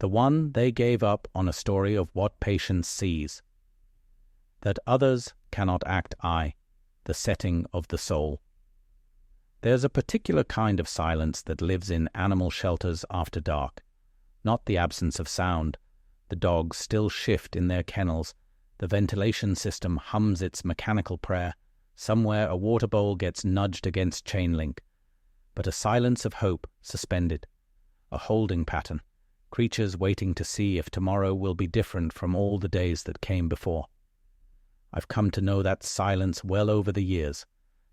the one they gave up on a story of what patience sees. That others cannot act I, the setting of the soul. There's a particular kind of silence that lives in animal shelters after dark, not the absence of sound. The dogs still shift in their kennels, the ventilation system hums its mechanical prayer, somewhere a water bowl gets nudged against chain link, but a silence of hope suspended, a holding pattern, creatures waiting to see if tomorrow will be different from all the days that came before. I've come to know that silence well over the years,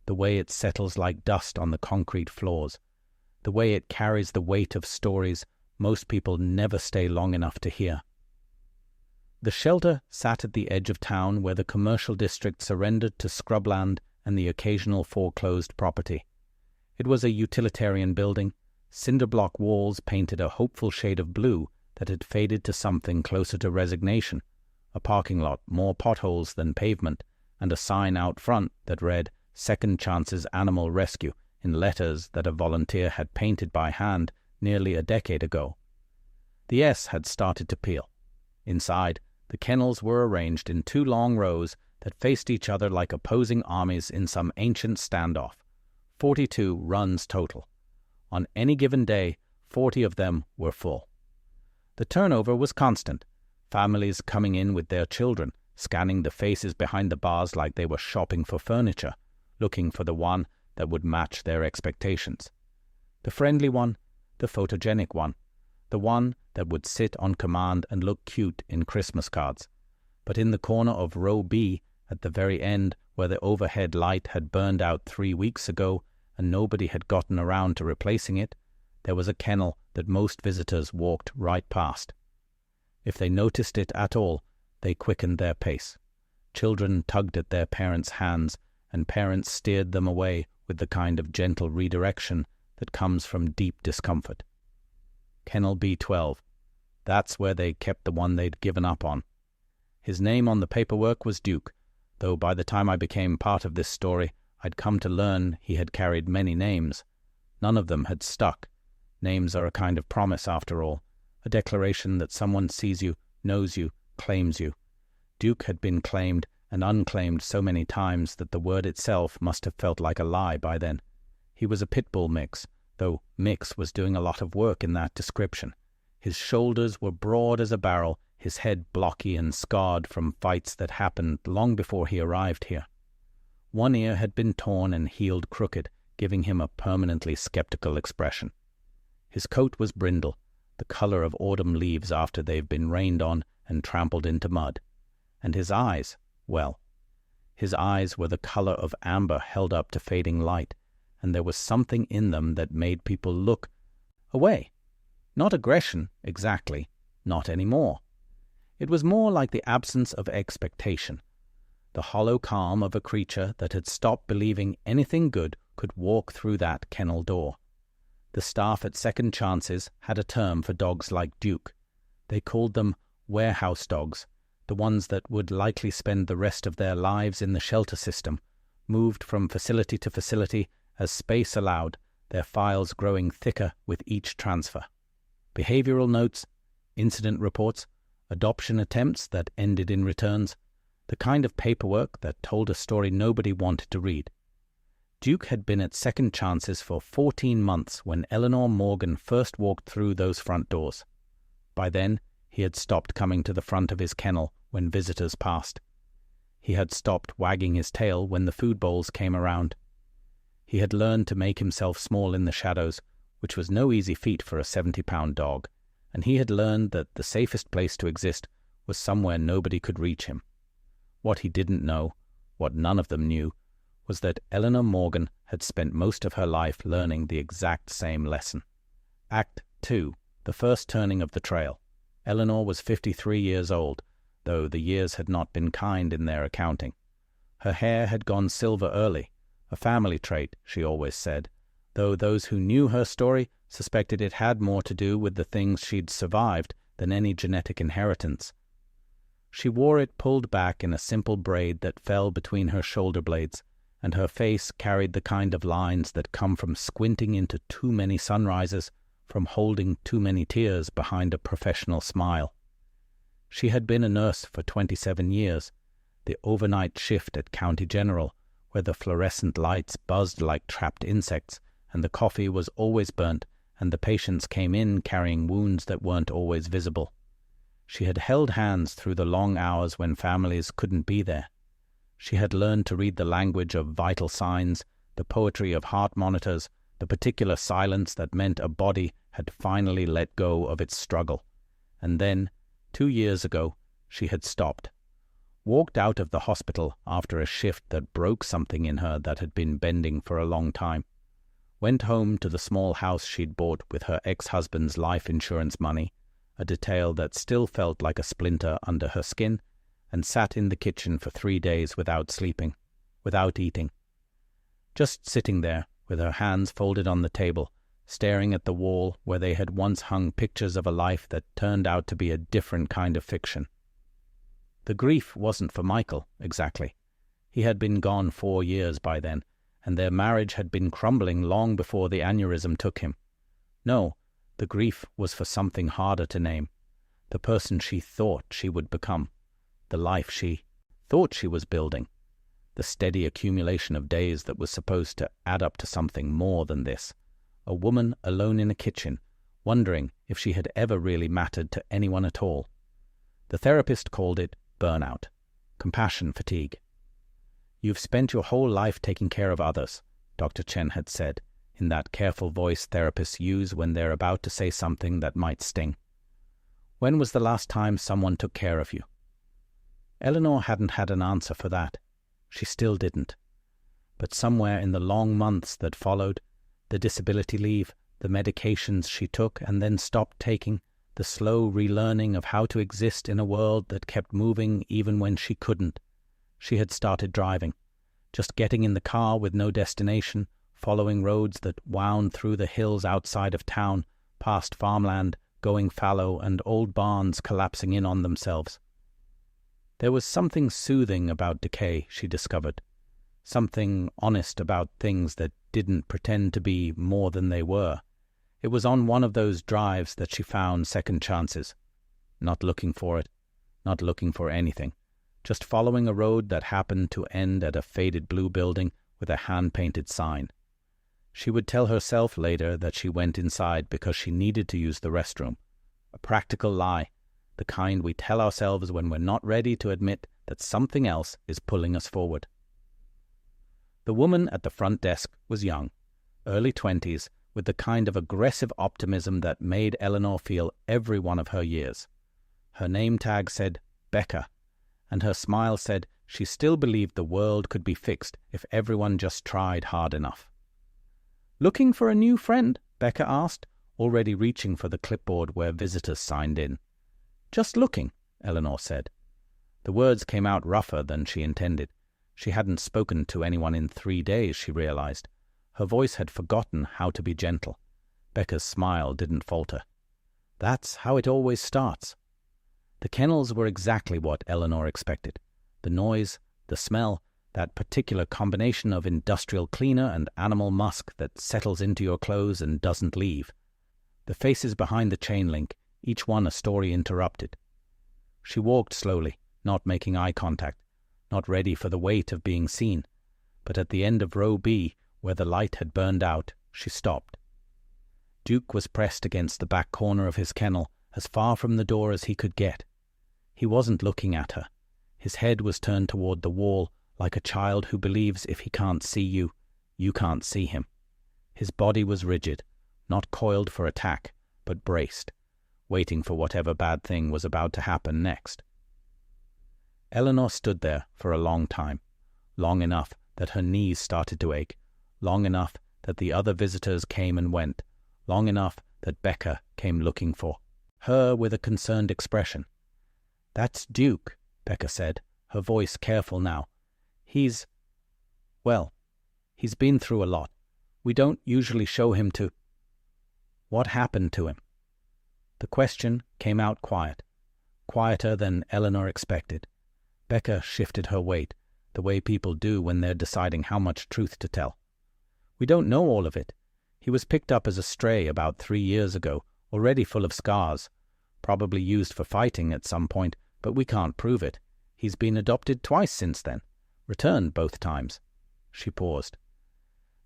the way it settles like dust on the concrete floors, the way it carries the weight of stories most people never stay long enough to hear. The shelter sat at the edge of town where the commercial district surrendered to scrubland and the occasional foreclosed property. It was a utilitarian building, cinder-block walls painted a hopeful shade of blue that had faded to something closer to resignation, a parking lot, more potholes than pavement, and a sign out front that read Second Chances Animal Rescue in letters that a volunteer had painted by hand nearly a decade ago. The S had started to peel. Inside, the kennels were arranged in 2 long rows that faced each other like opposing armies in some ancient standoff. 42 runs total. On any given day, 40 of them were full. The turnover was constant, families coming in with their children, scanning the faces behind the bars like they were shopping for furniture, looking for the one that would match their expectations. The friendly one, the photogenic one, the one that would sit on command and look cute in Christmas cards. But in the corner of row B, at the very end where the overhead light had burned out 3 weeks ago and nobody had gotten around to replacing it, there was a kennel that most visitors walked right past. If they noticed it at all, they quickened their pace. Children tugged at their parents' hands, and parents steered them away with the kind of gentle redirection that comes from deep discomfort. Kennel B12. That's where they kept the one they'd given up on. His name on the paperwork was Duke, though by the time I became part of this story, I'd come to learn he had carried many names. None of them had stuck. Names are a kind of promise, after all, a declaration that someone sees you, knows you, claims you. Duke had been claimed and unclaimed so many times that the word itself must have felt like a lie by then. He was a pit bull mix, though mix was doing a lot of work in that description. His shoulders were broad as a barrel, his head blocky and scarred from fights that happened long before he arrived here. One ear had been torn and healed crooked, giving him a permanently skeptical expression. His coat was brindle, the color of autumn leaves after they've been rained on and trampled into mud. And his eyes, well, his eyes were the color of amber held up to fading light, and there was something in them that made people look away. Not aggression, exactly, not any more. It was more like the absence of expectation, the hollow calm of a creature that had stopped believing anything good could walk through that kennel door. The staff at Second Chances had a term for dogs like Duke. They called them warehouse dogs, the ones that would likely spend the rest of their lives in the shelter system, moved from facility to facility as space allowed, their files growing thicker with each transfer. Behavioral notes, incident reports, adoption attempts that ended in returns, the kind of paperwork that told a story nobody wanted to read. Duke had been at Second Chances for 14 months when Eleanor Morgan first walked through those front doors. By then, he had stopped coming to the front of his kennel when visitors passed. He had stopped wagging his tail when the food bowls came around. He had learned to make himself small in the shadows, which was no easy feat for a 70-pound dog, and he had learned that the safest place to exist was somewhere nobody could reach him. What he didn't know, what none of them knew, was that Eleanor Morgan had spent most of her life learning the exact same lesson. Act 2, the first turning of the trail. Eleanor was 53 years old, though the years had not been kind in their accounting. Her hair had gone silver early, a family trait, she always said, though those who knew her story suspected it had more to do with the things she'd survived than any genetic inheritance. She wore it pulled back in a simple braid that fell between her shoulder blades, and her face carried the kind of lines that come from squinting into too many sunrises, from holding too many tears behind a professional smile. She had been a nurse for 27 years, the overnight shift at County General, where the fluorescent lights buzzed like trapped insects, and the coffee was always burnt, and the patients came in carrying wounds that weren't always visible. She had held hands through the long hours when families couldn't be there. She had learned to read the language of vital signs, the poetry of heart monitors, the particular silence that meant a body had finally let go of its struggle. And then, 2 years ago, she had stopped. Walked out of the hospital after a shift that broke something in her that had been bending for a long time. Went home to the small house she'd bought with her ex-husband's life insurance money, a detail that still felt like a splinter under her skin, and sat in the kitchen for 3 days without sleeping, without eating. Just sitting there, with her hands folded on the table, staring at the wall where they had once hung pictures of a life that turned out to be a different kind of fiction. The grief wasn't for Michael, exactly. He had been gone 4 years by then, and their marriage had been crumbling long before the aneurysm took him. No, the grief was for something harder to name, the person she thought she would become, the life she thought she was building, the steady accumulation of days that was supposed to add up to something more than this, a woman alone in a kitchen, wondering if she had ever really mattered to anyone at all. The therapist called it burnout, compassion fatigue. "You've spent your whole life taking care of others," Dr. Chen had said, in that careful voice therapists use when they're about to say something that might sting. "When was the last time someone took care of you?" Eleanor hadn't had an answer for that. She still didn't. But somewhere in the long months that followed, the disability leave, the medications she took and then stopped taking, the slow relearning of how to exist in a world that kept moving even when she couldn't, she had started driving, just getting in the car with no destination, following roads that wound through the hills outside of town, past farmland, going fallow, and old barns collapsing in on themselves. There was something soothing about decay, she discovered, something honest about things that didn't pretend to be more than they were. It was on one of those drives that she found second chances, not looking for it, not looking for anything, just following a road that happened to end at a faded blue building with a hand-painted sign. She would tell herself later that she went inside because she needed to use the restroom. A practical lie, the kind we tell ourselves when we're not ready to admit that something else is pulling us forward. The woman at the front desk was young, early 20s, with the kind of aggressive optimism that made Eleanor feel every one of her years. Her name tag said Becca, and her smile said she still believed the world could be fixed if everyone just tried hard enough. "Looking for a new friend?" Becca asked, already reaching for the clipboard where visitors signed in. "Just looking," Eleanor said. The words came out rougher than she intended. She hadn't spoken to anyone in 3 days, she realized. Her voice had forgotten how to be gentle. Becca's smile didn't falter. "That's how it always starts." The kennels were exactly what Eleanor expected. The noise, the smell, that particular combination of industrial cleaner and animal musk that settles into your clothes and doesn't leave. The faces behind the chain link, each one a story interrupted. She walked slowly, not making eye contact, not ready for the weight of being seen. But at the end of row B, where the light had burned out, she stopped. Duke was pressed against the back corner of his kennel, as far from the door as he could get. He wasn't looking at her. His head was turned toward the wall, like a child who believes if he can't see you, you can't see him. His body was rigid, not coiled for attack, but braced, waiting for whatever bad thing was about to happen next. Eleanor stood there for a long time, long enough that her knees started to ache, long enough that the other visitors came and went, long enough that Becca came looking for her with a concerned expression. "That's Duke," Becca said, her voice careful now. He's been through a lot. We don't usually show him to—" "What happened to him?" The question came out quiet, quieter than Eleanor expected. Becca shifted her weight, the way people do when they're deciding how much truth to tell. "We don't know all of it. He was picked up as a stray about 3 years ago, already full of scars. Probably used for fighting at some point, but we can't prove it. He's been adopted twice since then. Returned both times." She paused.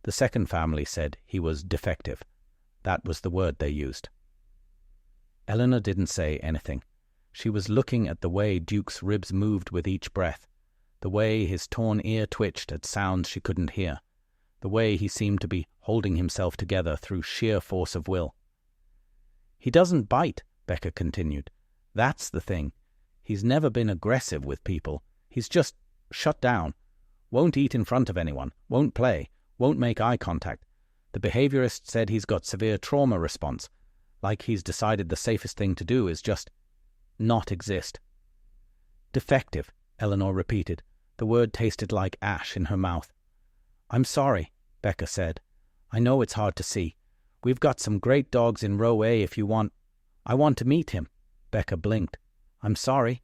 The second family said he was defective. That was the word they used. Eleanor didn't say anything. She was looking at the way Duke's ribs moved with each breath, the way his torn ear twitched at sounds she couldn't hear, the way he seemed to be holding himself together through sheer force of will. "He doesn't bite," Becca continued. "That's the thing. He's never been aggressive with people. He's just shut down. Won't eat in front of anyone, won't play, won't make eye contact. The behaviorist said he's got severe trauma response, like he's decided the safest thing to do is just not exist." "Defective," Eleanor repeated. The word tasted like ash in her mouth. "I'm sorry," Becca said. "I know it's hard to see. We've got some great dogs in row A if you want—" "I want to meet him." Becca blinked. "I'm sorry."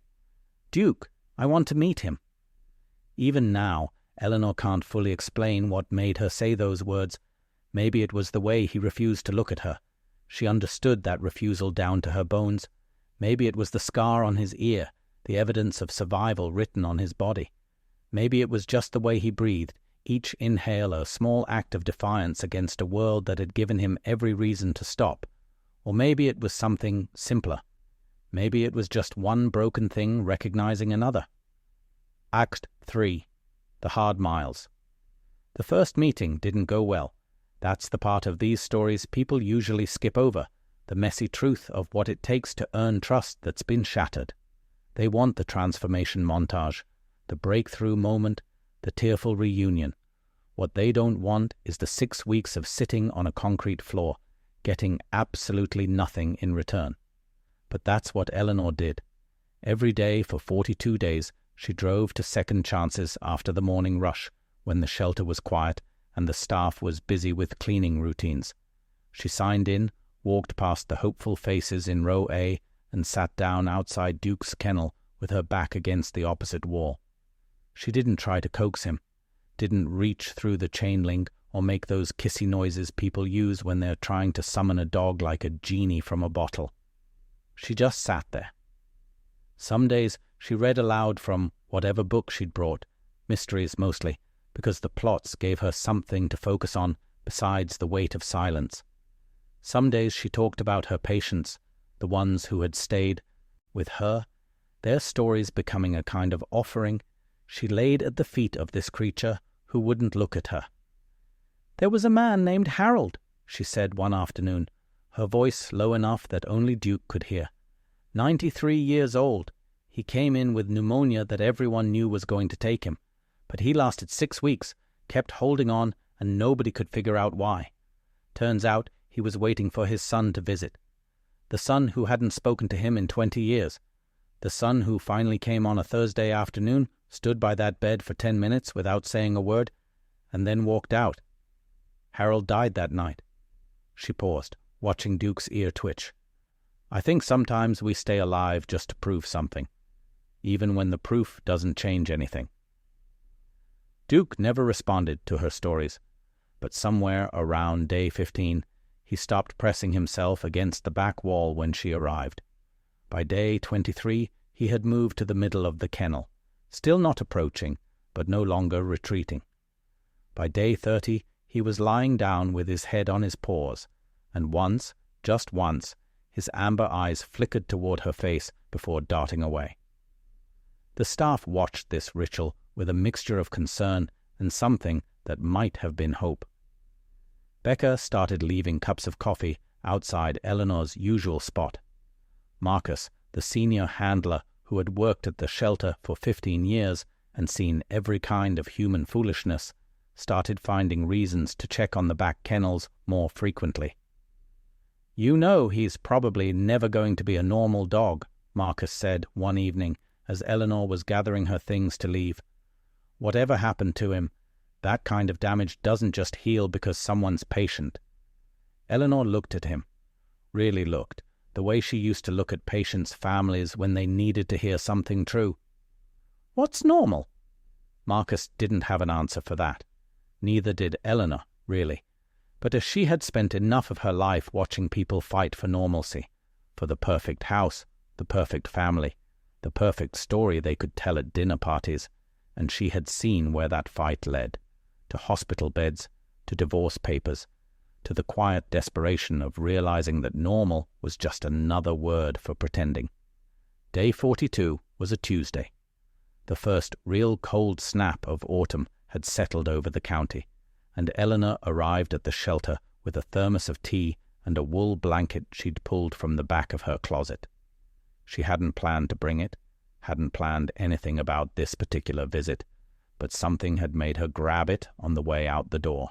"Duke, I want to meet him." Even now, Eleanor can't fully explain what made her say those words. Maybe it was the way he refused to look at her. She understood that refusal down to her bones. Maybe it was the scar on his ear, the evidence of survival written on his body. Maybe it was just the way he breathed, each inhale a small act of defiance against a world that had given him every reason to stop. Or maybe it was something simpler. Maybe it was just one broken thing recognizing another. Act 3. The Hard Miles. The first meeting didn't go well. That's the part of these stories people usually skip over, the messy truth of what it takes to earn trust that's been shattered. They want the transformation montage, the breakthrough moment, the tearful reunion. What they don't want is the 6 weeks of sitting on a concrete floor, getting absolutely nothing in return. But that's what Eleanor did. Every day for 42 days, she drove to second chances after the morning rush, when the shelter was quiet and the staff was busy with cleaning routines. She signed in, walked past the hopeful faces in row A, and sat down outside Duke's kennel with her back against the opposite wall. She didn't try to coax him, didn't reach through the chain link or make those kissy noises people use when they're trying to summon a dog like a genie from a bottle. She just sat there. Some days she read aloud from whatever book she'd brought, mysteries mostly, because the plots gave her something to focus on besides the weight of silence. Some days she talked about her patients, the ones who had stayed with her, their stories becoming a kind of offering. She laid at the feet of this creature who wouldn't look at her. "There was a man named Harold," she said one afternoon, her voice low enough that only Duke could hear. 93 years old. He came in with pneumonia that everyone knew was going to take him. But he lasted 6 weeks, kept holding on, and nobody could figure out why. Turns out he was waiting for his son to visit. The son who hadn't spoken to him in 20 years. The son who finally came on a Thursday afternoon, stood by that bed for 10 minutes without saying a word, and then walked out. Harold died that night. She paused, watching Duke's ear twitch. "I think sometimes we stay alive just to prove something, even when the proof doesn't change anything." Duke never responded to her stories, but somewhere around day 15, he stopped pressing himself against the back wall when she arrived. By day 23, he had moved to the middle of the kennel, still not approaching, but no longer retreating. By day 30, he was lying down with his head on his paws, and once, just once, his amber eyes flickered toward her face before darting away. The staff watched this ritual with a mixture of concern and something that might have been hope. Becca started leaving cups of coffee outside Eleanor's usual spot. Marcus, the senior handler who had worked at the shelter for 15 years and seen every kind of human foolishness, started finding reasons to check on the back kennels more frequently. "You know he's probably never going to be a normal dog," Marcus said one evening as Eleanor was gathering her things to leave. "Whatever happened to him, that kind of damage doesn't just heal because someone's patient." Eleanor looked at him, really looked, the way she used to look at patients' families when they needed to hear something true. "What's normal?" Marcus didn't have an answer for that. Neither did Eleanor, really. But as she had spent enough of her life watching people fight for normalcy, for the perfect house, the perfect family, the perfect story they could tell at dinner parties, and she had seen where that fight led, to hospital beds, to divorce papers, to the quiet desperation of realizing that normal was just another word for pretending. Day 42 was a Tuesday. The first real cold snap of autumn had settled over the county, and Eleanor arrived at the shelter with a thermos of tea and a wool blanket she'd pulled from the back of her closet. She hadn't planned to bring it, hadn't planned anything about this particular visit, but something had made her grab it on the way out the door.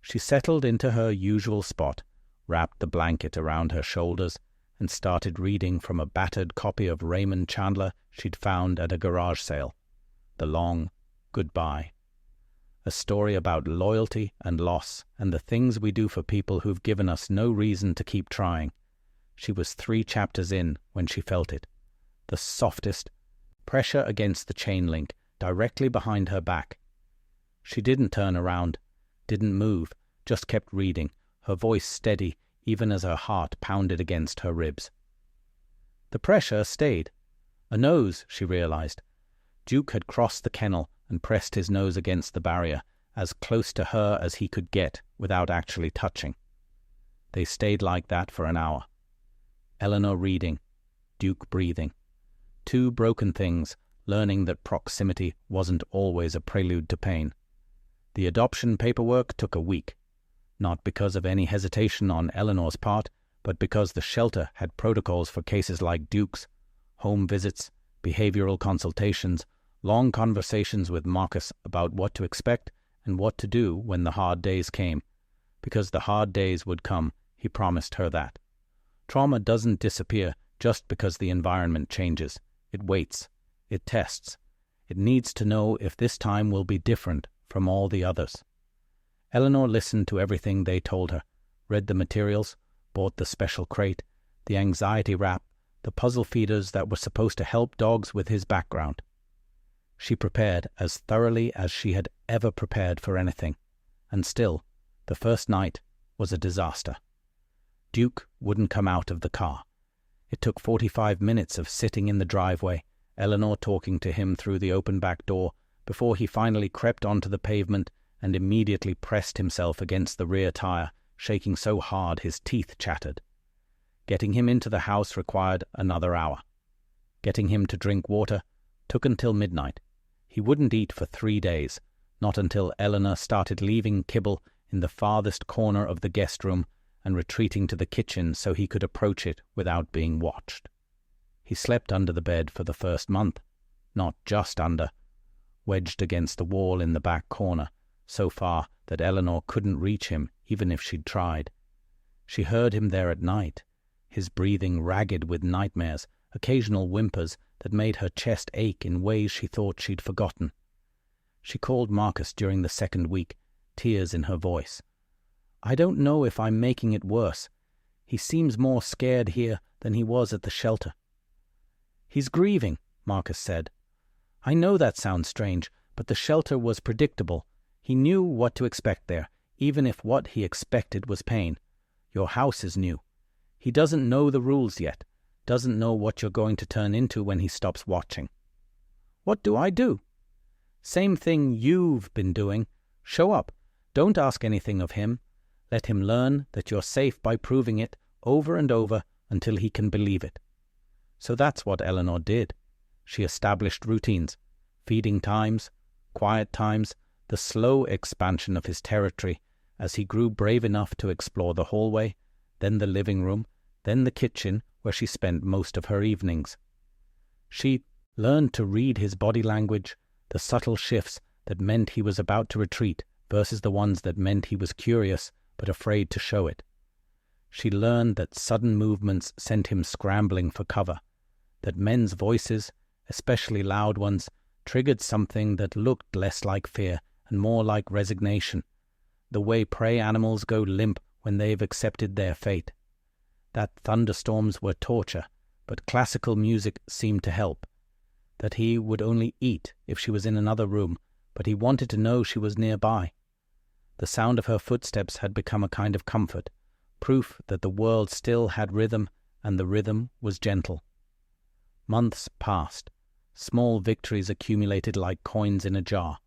She settled into her usual spot, wrapped the blanket around her shoulders, and started reading from a battered copy of Raymond Chandler she'd found at a garage sale, The Long Goodbye. A story about loyalty and loss and the things we do for people who've given us no reason to keep trying. She was 3 chapters in when she felt it. The softest pressure against the chain link directly behind her back. She didn't turn around, didn't move, just kept reading, her voice steady even as her heart pounded against her ribs. The pressure stayed. A nose, she realized. Duke had crossed the kennel and pressed his nose against the barrier, as close to her as he could get without actually touching. They stayed like that for an hour. Eleanor reading, Duke breathing. 2 broken things, learning that proximity wasn't always a prelude to pain. The adoption paperwork took a week, not because of any hesitation on Eleanor's part, but because the shelter had protocols for cases like Duke's, home visits, behavioral consultations, long conversations with Marcus about what to expect and what to do when the hard days came, because the hard days would come, he promised her that. Trauma doesn't disappear just because the environment changes. It waits. It tests. It needs to know if this time will be different from all the others. Eleanor listened to everything they told her, read the materials, bought the special crate, the anxiety wrap, the puzzle feeders that were supposed to help dogs with his background. She prepared as thoroughly as she had ever prepared for anything, and still, the first night was a disaster. Duke wouldn't come out of the car. It took 45 minutes of sitting in the driveway, Eleanor talking to him through the open back door, before he finally crept onto the pavement and immediately pressed himself against the rear tire, shaking so hard his teeth chattered. Getting him into the house required another hour. Getting him to drink water took until midnight. He wouldn't eat for 3 days, not until Eleanor started leaving kibble in the farthest corner of the guest room and retreating to the kitchen so he could approach it without being watched. He slept under the bed for the first month, not just under, wedged against the wall in the back corner, so far that Eleanor couldn't reach him even if she'd tried. She heard him there at night, his breathing ragged with nightmares, occasional whimpers that made her chest ache in ways she thought she'd forgotten. She called Marcus during the 2nd week, tears in her voice. "I don't know if I'm making it worse. He seems more scared here than he was at the shelter." "He's grieving," Marcus said. "I know that sounds strange, but the shelter was predictable. He knew what to expect there, even if what he expected was pain. Your house is new. He doesn't know the rules yet, doesn't know what you're going to turn into when he stops watching." "What do I do?" "Same thing you've been doing. Show up. Don't ask anything of him. Let him learn that you're safe by proving it over and over until he can believe it." So that's what Eleanor did. She established routines, feeding times, quiet times, the slow expansion of his territory as he grew brave enough to explore the hallway, then the living room, then the kitchen where she spent most of her evenings. She learned to read his body language, the subtle shifts that meant he was about to retreat versus the ones that meant he was curious but afraid to show it. She learned that sudden movements sent him scrambling for cover, that men's voices, especially loud ones, triggered something that looked less like fear and more like resignation, the way prey animals go limp when they've accepted their fate. That thunderstorms were torture, but classical music seemed to help. That he would only eat if she was in another room, but he wanted to know she was nearby. The sound of her footsteps had become a kind of comfort, proof that the world still had rhythm, and the rhythm was gentle. Months passed. Small victories accumulated like coins in a jar.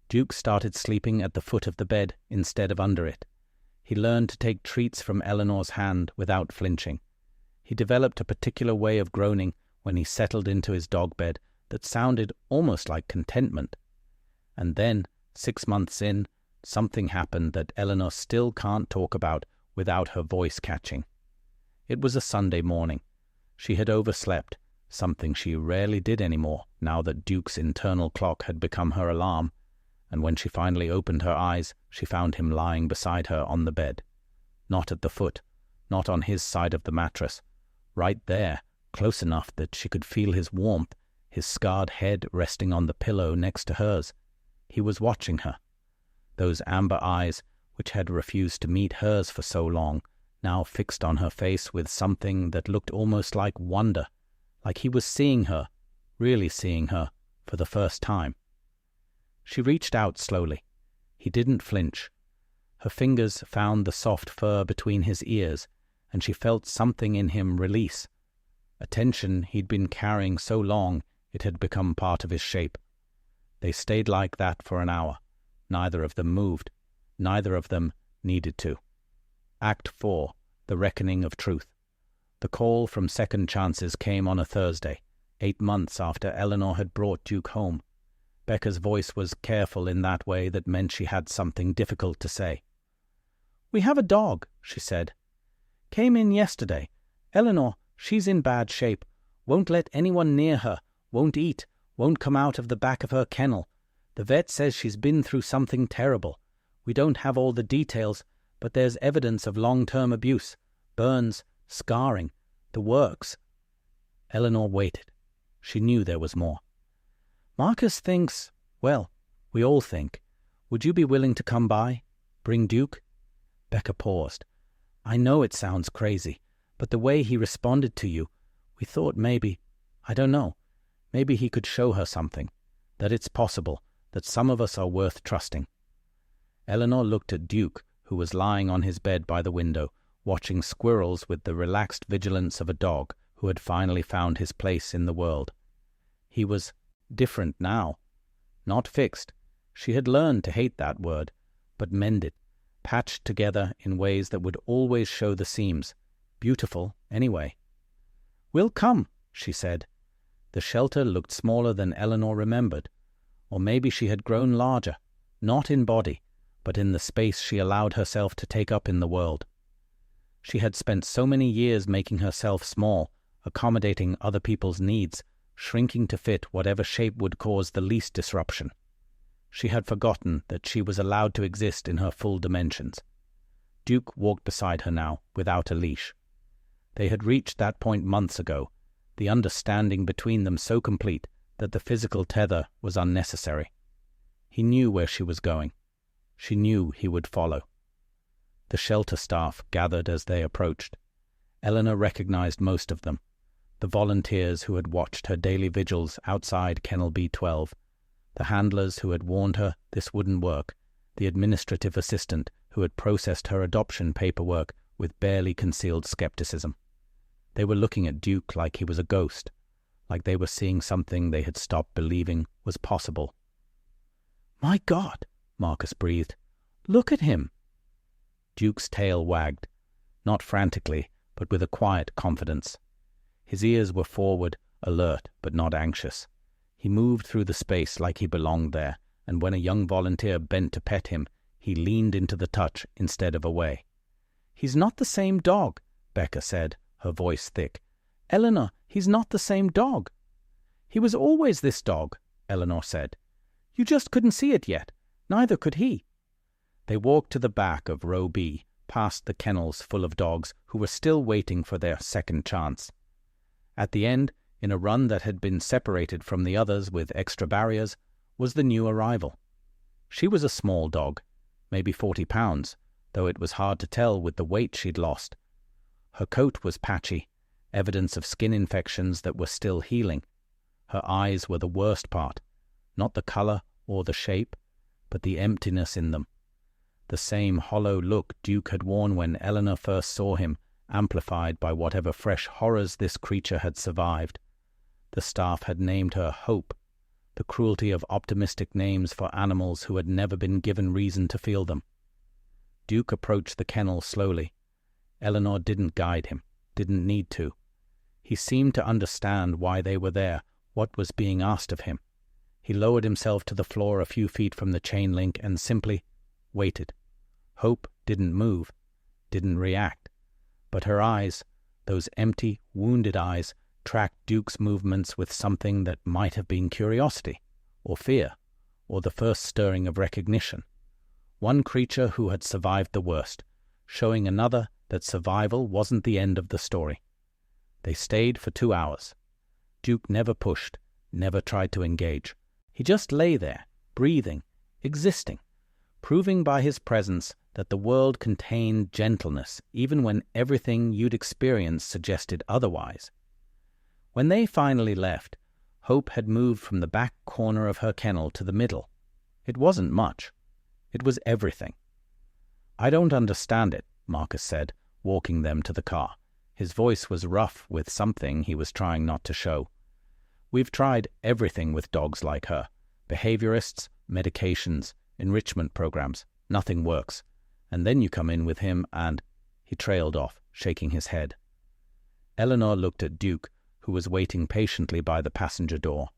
Duke started sleeping at the foot of the bed instead of under it. He learned to take treats from Eleanor's hand without flinching. He developed a particular way of groaning when he settled into his dog bed that sounded almost like contentment. And then, 6 months in, something happened that Eleanor still can't talk about without her voice catching. It was a Sunday morning. She had overslept, something she rarely did anymore now that Duke's internal clock had become her alarm, and when she finally opened her eyes, she found him lying beside her on the bed. Not at the foot, not on his side of the mattress. Right there, close enough that she could feel his warmth, his scarred head resting on the pillow next to hers. He was watching her. Those amber eyes, which had refused to meet hers for so long, now fixed on her face with something that looked almost like wonder, like he was seeing her, really seeing her, for the first time. She reached out slowly. He didn't flinch. Her fingers found the soft fur between his ears, and she felt something in him release. A tension he'd been carrying so long it had become part of his shape. They stayed like that for an hour. Neither of them moved. Neither of them needed to. Act 4, The Reckoning of Truth. The call from Second Chances came on a Thursday, 8 months after Eleanor had brought Duke home. Becca's voice was careful in that way that meant she had something difficult to say. "We have a dog," she said. "Came in yesterday. Eleanor, she's in bad shape. Won't let anyone near her. Won't eat. Won't come out of the back of her kennel. The vet says she's been through something terrible. We don't have all the details, but there's evidence of long-term abuse. Burns, scarring, the works." Eleanor waited. She knew there was more. "Marcus thinks, well, we all think. Would you be willing to come by? Bring Duke?" Becca paused. "I know it sounds crazy, but the way he responded to you, we thought maybe, I don't know, maybe he could show her something, that it's possible, that some of us are worth trusting." Eleanor looked at Duke, who was lying on his bed by the window, watching squirrels with the relaxed vigilance of a dog who had finally found his place in the world. He was different now. Not fixed. She had learned to hate that word, but mended, patched together in ways that would always show the seams. Beautiful, anyway. "We'll come," she said. The shelter looked smaller than Eleanor remembered, or maybe she had grown larger, not in body, but in the space she allowed herself to take up in the world. She had spent so many years making herself small, accommodating other people's needs, shrinking to fit whatever shape would cause the least disruption. She had forgotten that she was allowed to exist in her full dimensions. Duke walked beside her now, without a leash. They had reached that point months ago, the understanding between them so complete that the physical tether was unnecessary. He knew where she was going. She knew he would follow. The shelter staff gathered as they approached. Eleanor recognized most of them. The volunteers who had watched her daily vigils outside Kennel B12, the handlers who had warned her this wouldn't work, the administrative assistant who had processed her adoption paperwork with barely concealed skepticism. They were looking at Duke like he was a ghost, like they were seeing something they had stopped believing was possible. "My God," Marcus breathed. "Look at him." Duke's tail wagged, not frantically, but with a quiet confidence. His ears were forward, alert, but not anxious. He moved through the space like he belonged there, and when a young volunteer bent to pet him, he leaned into the touch instead of away. "He's not the same dog," Becca said, her voice thick. "Eleanor, he's not the same dog." "He was always this dog," Eleanor said. "You just couldn't see it yet. Neither could he." They walked to the back of row B, past the kennels full of dogs who were still waiting for their second chance. At the end, in a run that had been separated from the others with extra barriers, was the new arrival. She was a small dog, maybe 40 pounds, though it was hard to tell with the weight she'd lost. Her coat was patchy, evidence of skin infections that were still healing. Her eyes were the worst part, not the color or the shape, but the emptiness in them. the same hollow look Duke had worn when Eleanor first saw him, amplified by whatever fresh horrors this creature had survived. The staff had named her Hope, the cruelty of optimistic names for animals who had never been given reason to feel them. Duke approached the kennel slowly. Eleanor didn't guide him, didn't need to. He seemed to understand why they were there, what was being asked of him. He lowered himself to the floor a few feet from the chain link and simply waited. Hope didn't move, didn't react. But her eyes, those empty, wounded eyes, tracked Duke's movements with something that might have been curiosity, or fear, or the first stirring of recognition. One creature who had survived the worst, showing another that survival wasn't the end of the story. They stayed for 2 hours. Duke never pushed, never tried to engage. He just lay there, breathing, existing, proving by his presence that the world contained gentleness, even when everything you'd experienced suggested otherwise. When they finally left, Hope had moved from the back corner of her kennel to the middle. It wasn't much. It was everything. "I don't understand it," Marcus said, walking them to the car. His voice was rough with something he was trying not to show. "We've tried everything with dogs like her. Behaviorists, medications, enrichment programs. Nothing works. And then you come in with him and—" He trailed off, shaking his head. Eleanor looked at Duke, who was waiting patiently by the passenger door.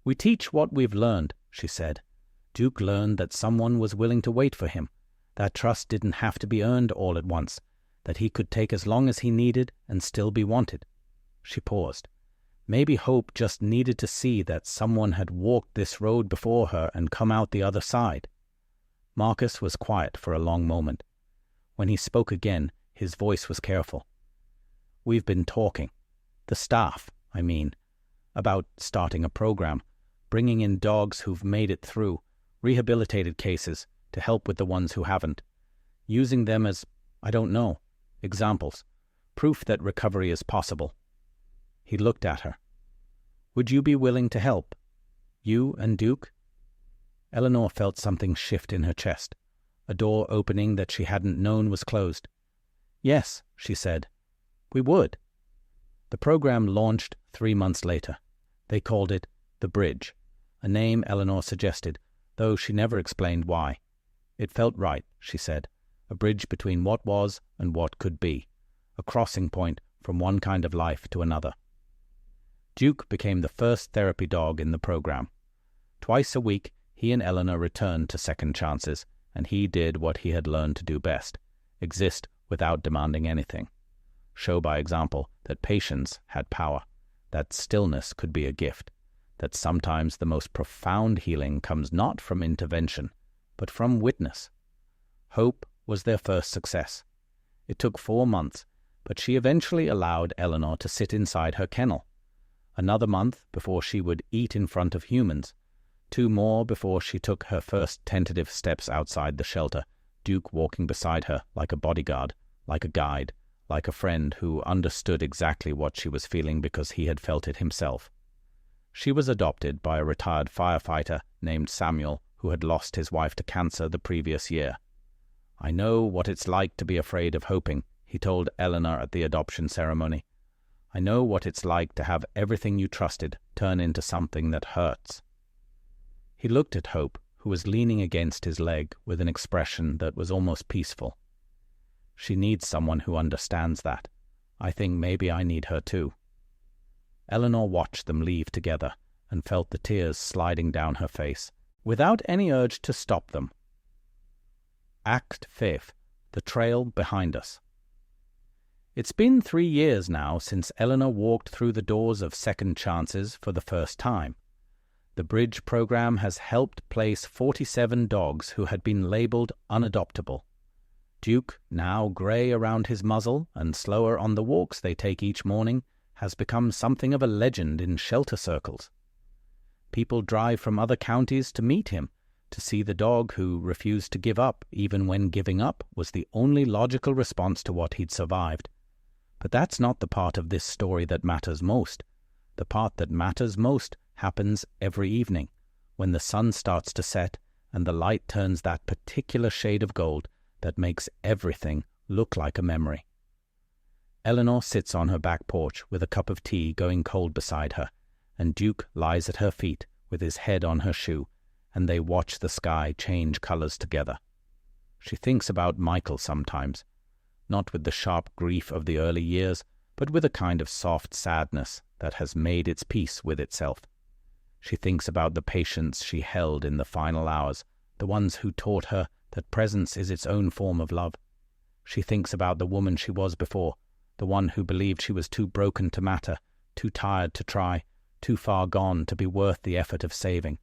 "We teach what we've learned," she said. Duke learned that someone was willing to wait for him. That trust didn't have to be earned all at once, that he could take as long as he needed and still be wanted. She paused. Maybe Hope just needed to see that someone had walked this road before her and come out the other side. Marcus was quiet for a long moment. When he spoke again, his voice was careful. "We've been talking. The staff, I mean, about starting a program, bringing in dogs who've made it through, rehabilitated cases, to help with the ones who haven't, using them as, I don't know, examples, proof that recovery is possible." He looked at her. "Would you be willing to help? You and Duke?" Eleanor felt something shift in her chest, a door opening that she hadn't known was closed. "Yes," she said. "We would." The program launched 3 months later. They called it The Bridge, a name Eleanor suggested, though she never explained why. It felt right, she said, a bridge between what was and what could be, a crossing point from one kind of life to another. Duke became the first therapy dog in the program. Twice a week, he and Eleanor returned to second chances, and he did what he had learned to do best, exist without demanding anything. Show by example that patience had power, that stillness could be a gift, that sometimes the most profound healing comes not from intervention, but from witness. Hope was their first success. It took 4 months, but she eventually allowed Eleanor to sit inside her kennel. Another month before she would eat in front of humans. 2 more before she took her first tentative steps outside the shelter, Duke walking beside her like a bodyguard, like a guide, like a friend who understood exactly what she was feeling because he had felt it himself. She was adopted by a retired firefighter named Samuel who had lost his wife to cancer the previous year. "I know what it's like to be afraid of hoping," he told Eleanor at the adoption ceremony. "I know what it's like to have everything you trusted turn into something that hurts." He looked at Hope, who was leaning against his leg with an expression that was almost peaceful. "She needs someone who understands that. I think maybe I need her too." Eleanor watched them leave together and felt the tears sliding down her face, without any urge to stop them. Act 5. The Trail Behind Us. It's been 3 years now since Eleanor walked through the doors of Second Chances for the first time. The Bridge program has helped place 47 dogs who had been labeled unadoptable. Duke, now grey around his muzzle and slower on the walks they take each morning, has become something of a legend in shelter circles. People drive from other counties to meet him, to see the dog who refused to give up even when giving up was the only logical response to what he'd survived. But that's not the part of this story that matters most. The part that matters most happens every evening, when the sun starts to set and the light turns that particular shade of gold that makes everything look like a memory. Eleanor sits on her back porch with a cup of tea going cold beside her, and Duke lies at her feet with his head on her shoe, and they watch the sky change colors together. She thinks about Michael sometimes, not with the sharp grief of the early years, but with a kind of soft sadness that has made its peace with itself. She thinks about the patients she held in the final hours, the ones who taught her that presence is its own form of love. She thinks about the woman she was before, the one who believed she was too broken to matter, too tired to try, too far gone to be worth the effort of saving.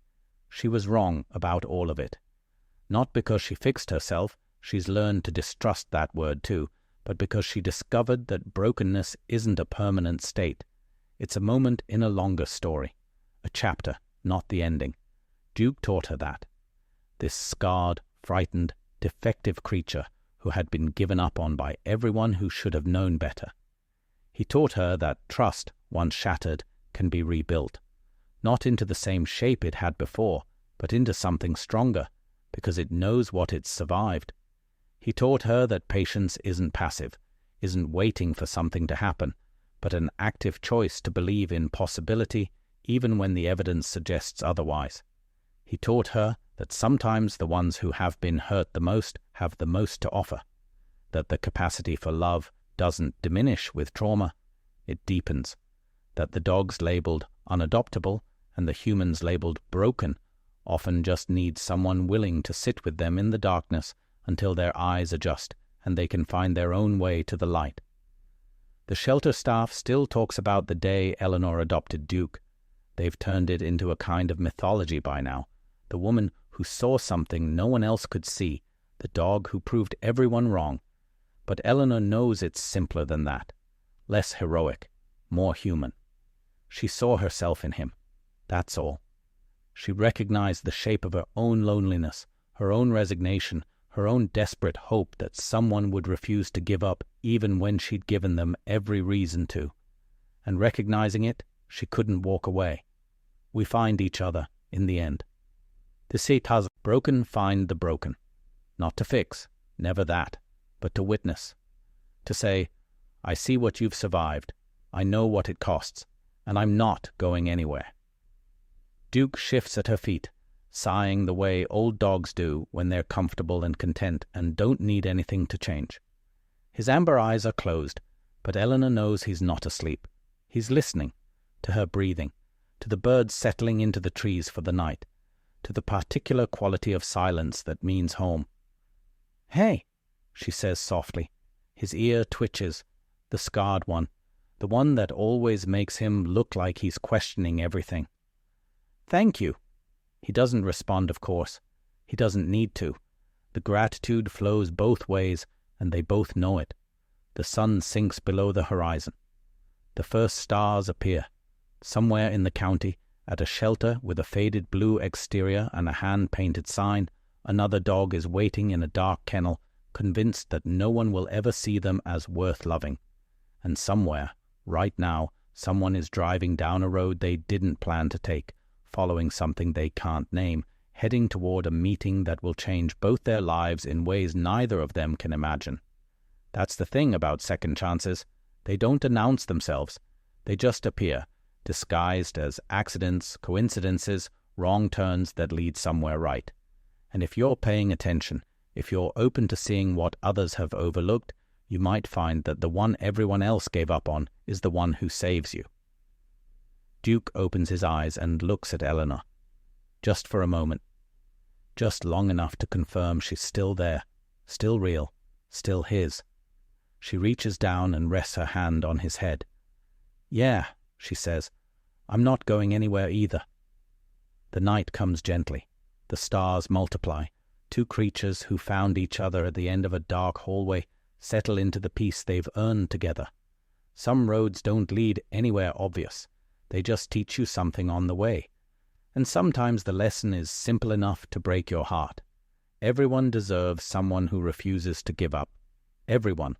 She was wrong about all of it. Not because she fixed herself, she's learned to distrust that word too, but because she discovered that brokenness isn't a permanent state. It's a moment in a longer story, a chapter, not the ending. Duke taught her that. This scarred, frightened, defective creature who had been given up on by everyone who should have known better. He taught her that trust, once shattered, can be rebuilt, not into the same shape it had before, but into something stronger, because it knows what it's survived. He taught her that patience isn't passive, isn't waiting for something to happen, but an active choice to believe in possibility even when the evidence suggests otherwise. He taught her that sometimes the ones who have been hurt the most have the most to offer, that the capacity for love doesn't diminish with trauma, it deepens, that the dogs labeled unadoptable and the humans labeled broken often just need someone willing to sit with them in the darkness until their eyes adjust and they can find their own way to the light. The shelter staff still talks about the day Eleanor adopted Duke. They've turned it into a kind of mythology by now. The woman who saw something no one else could see, the dog who proved everyone wrong. But Eleanor knows it's simpler than that, less heroic, more human. She saw herself in him, that's all. She recognized the shape of her own loneliness, her own resignation, her own desperate hope that someone would refuse to give up even when she'd given them every reason to. And recognizing it, she couldn't walk away. We find each other in the end. The Sith has broken find the broken. Not to fix, never that, but to witness. To say, I see what you've survived, I know what it costs, and I'm not going anywhere. Duke shifts at her feet, sighing the way old dogs do when they're comfortable and content and don't need anything to change. His amber eyes are closed, but Eleanor knows he's not asleep. He's listening to her breathing, to the birds settling into the trees for the night, to the particular quality of silence that means home. "Hey," she says softly. His ear twitches, the scarred one, the one that always makes him look like he's questioning everything. "Thank you." He doesn't respond, of course. He doesn't need to. The gratitude flows both ways, and they both know it. The sun sinks below the horizon. The first stars appear. Somewhere in the county, at a shelter with a faded blue exterior and a hand-painted sign, another dog is waiting in a dark kennel, convinced that no one will ever see them as worth loving. And somewhere, right now, someone is driving down a road they didn't plan to take, following something they can't name, heading toward a meeting that will change both their lives in ways neither of them can imagine. That's the thing about second chances. They don't announce themselves. They just appear, disguised as accidents, coincidences, wrong turns that lead somewhere right. And if you're paying attention, if you're open to seeing what others have overlooked, you might find that the one everyone else gave up on is the one who saves you. Duke opens his eyes and looks at Eleanor. Just for a moment. Just long enough to confirm she's still there, still real, still his. She reaches down and rests her hand on his head. "Yeah," she says, "I'm not going anywhere either." The night comes gently. The stars multiply. Two creatures who found each other at the end of a dark hallway settle into the peace they've earned together. Some roads don't lead anywhere obvious. They just teach you something on the way. And sometimes the lesson is simple enough to break your heart. Everyone deserves someone who refuses to give up. Everyone.